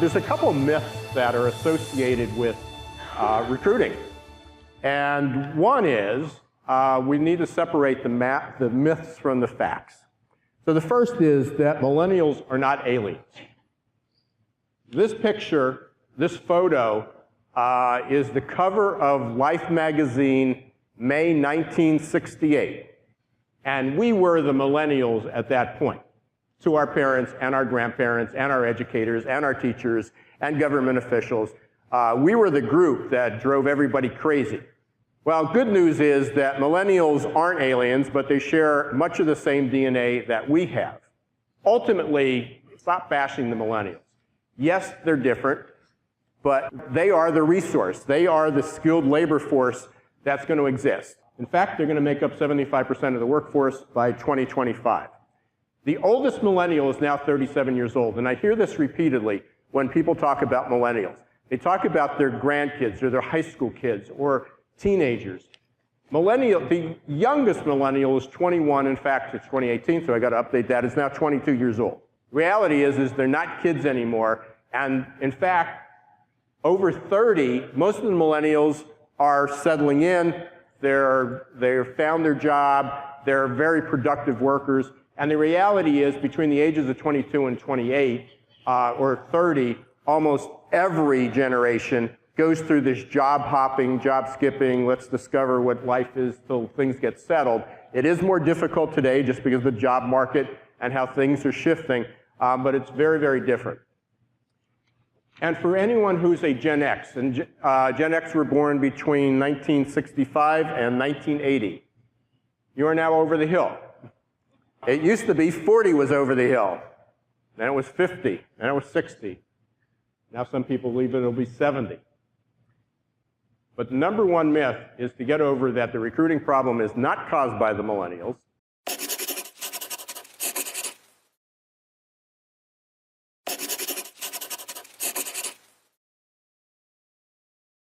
There's a couple myths that are associated with recruiting. And one is we need to separate the myths from the facts. So the first is that millennials are not aliens. This picture, this photo, is the cover of Life magazine, May 1968. And we were the millennials at that point, to our parents and our grandparents and our educators and our teachers and government officials. We were the group that drove everybody crazy. Well, good news is that millennials aren't aliens, but they share much of the same DNA that we have. Ultimately, stop bashing the millennials. Yes, they're different, but they are the resource. They are the skilled labor force that's going to exist. In fact, they're going to make up 75% of the workforce by 2025. The oldest millennial is now 37 years old, and I hear this repeatedly when people talk about millennials. They talk about their grandkids or their high school kids or teenagers. The youngest millennial is 21. In fact, it's 2018, so I got to update that. It's now 22 years old. Reality is they're not kids anymore, and in fact, over 30, most of the millennials are settling in. They've found their job. They're very productive workers. And the reality is, between the ages of 22 and 28, or 30, almost every generation goes through this job hopping, job skipping, let's discover what life is till things get settled. It is more difficult today just because of the job market and how things are shifting, but it's very, very different. And for anyone who's a Gen X, and Gen X were born between 1965 and 1980, you are now over the hill. It used to be 40 was over the hill, then it was 50, then it was 60. Now some people believe it'll be 70. But the number one myth is to get over that the recruiting problem is not caused by the millennials.